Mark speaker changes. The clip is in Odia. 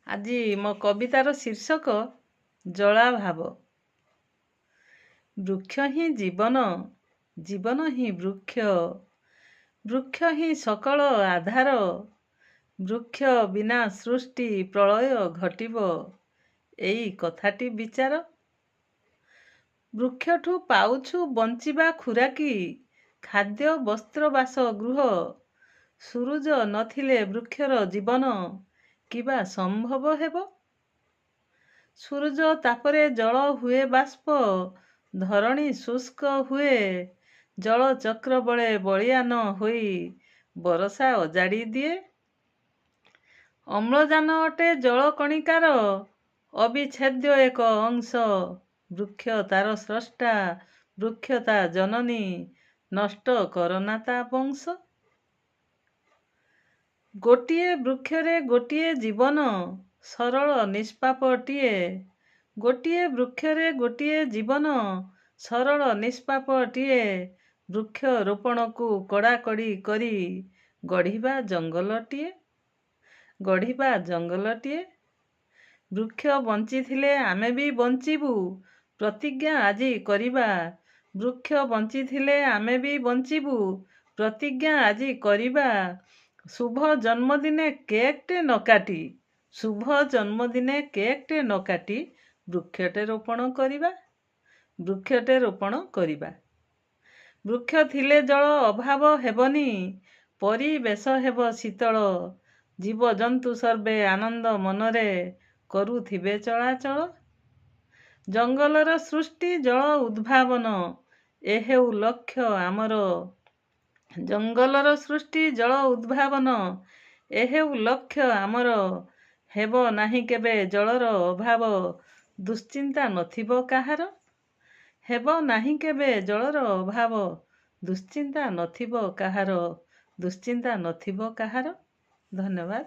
Speaker 1: ଆଜି ମୋ କବିତାର ଶୀର୍ଷକ ଜଳାଭାବ। ବୃକ୍ଷ ହିଁ ଜୀବନ, ଜୀବନ ହିଁ ବୃକ୍ଷ, ବୃକ୍ଷ ହିଁ ସକଳ ଆଧାର, ବୃକ୍ଷ ବିନା ସୃଷ୍ଟି ପ୍ରଳୟ ଘଟିବ, ଏଇ କଥାଟି ବିଚାର। ବୃକ୍ଷଠୁ ପାଉଛୁ ବଞ୍ଚିବା ଖୁରାକି, ଖାଦ୍ୟ ବସ୍ତ୍ର ବାସଗୃହ, ସୂରୁଜ ନଥିଲେ ବୃକ୍ଷର ଜୀବନ କିବା ସମ୍ଭବ ହେବ? ସୂରୁଜ ତାପରେ ଜଳ ହୁଏ ବାଷ୍ପ, ଧରଣୀ ଶୁଷ୍କ ହୁଏ, ଜଳ ଚକ୍ର ବଳେ ବଳିୟାନ ହୋଇ ବରଷା ଅଜାଡ଼ି ଦିଏ। ଅମ୍ଳଜାନ ଅଟେ ଜଳ କଣିକାର ଅବିଚ୍ଛେଦ୍ୟ ଏକ ଅଂଶ, ବୃକ୍ଷ ତାର ସ୍ରଷ୍ଟା, ବୃକ୍ଷ ତା ଜନନୀ, ନଷ୍ଟ କରନା ତା ବଂଶ। ଗୋଟିଏ ବୃକ୍ଷରେ ଗୋଟିଏ ଜୀବନ, ସରଳ ନିଷ୍ପାପଟିଏ, ଗୋଟିଏ ବୃକ୍ଷରେ ଗୋଟିଏ ଜୀବନ, ସରଳ ନିଷ୍ପାପଟିଏ, ବୃକ୍ଷ ରୋପଣକୁ କଡ଼ାକଡ଼ି କରି ଗଢ଼ିବା ଜଙ୍ଗଲଟିଏ, ଗଢ଼ିବା ଜଙ୍ଗଲଟିଏ। ବୃକ୍ଷ ବଞ୍ଚିଥିଲେ ଆମେ ବି ବଞ୍ଚିବୁ, ପ୍ରତିଜ୍ଞା ଆଜି କରିବା। ବୃକ୍ଷ ବଞ୍ଚିଥିଲେ ଆମେ ବି ବଞ୍ଚିବୁ, ପ୍ରତିଜ୍ଞା ଆଜି କରିବା। ଶୁଭ ଜନ୍ମଦିନେ କେକ୍ଟେ ନ କାଟି, ଶୁଭ ଜନ୍ମଦିନେ କେକ୍ଟେ ନ କାଟି, ବୃକ୍ଷଟେ ରୋପଣ କରିବା, ବୃକ୍ଷଟେ ରୋପଣ କରିବା। ବୃକ୍ଷ ଥିଲେ ଜଳ ଅଭାବ ହେବନି, ପରିବେଶ ହେବ ଶୀତଳ, ଜୀବଜନ୍ତୁ ସର୍ବେ ଆନନ୍ଦ ମନରେ କରୁଥିବେ ଚଳାଚଳ। ଜଙ୍ଗଲର ସୃଷ୍ଟି ଜଳ ଉଦ୍ଭାବନ, ଏ ହେଉ ଲକ୍ଷ୍ୟ ଆମର। ଜଙ୍ଗଲର ସୃଷ୍ଟି ଜଳ ଉଦ୍ଭାବନ, ଏ ହେଉ ଲକ୍ଷ୍ୟ ଆମର। ହେବ ନାହିଁ କେବେ ଜଳର ଅଭାବ, ଦୁଶ୍ଚିନ୍ତା ନଥିବ କାହାର। ହେବ ନାହିଁ କେବେ ଜଳର ଅଭାବ, ଦୁଶ୍ଚିନ୍ତା ନଥିବ କାହାର, ଦୁଶ୍ଚିନ୍ତା ନଥିବ କାହାର। ଧନ୍ୟବାଦ।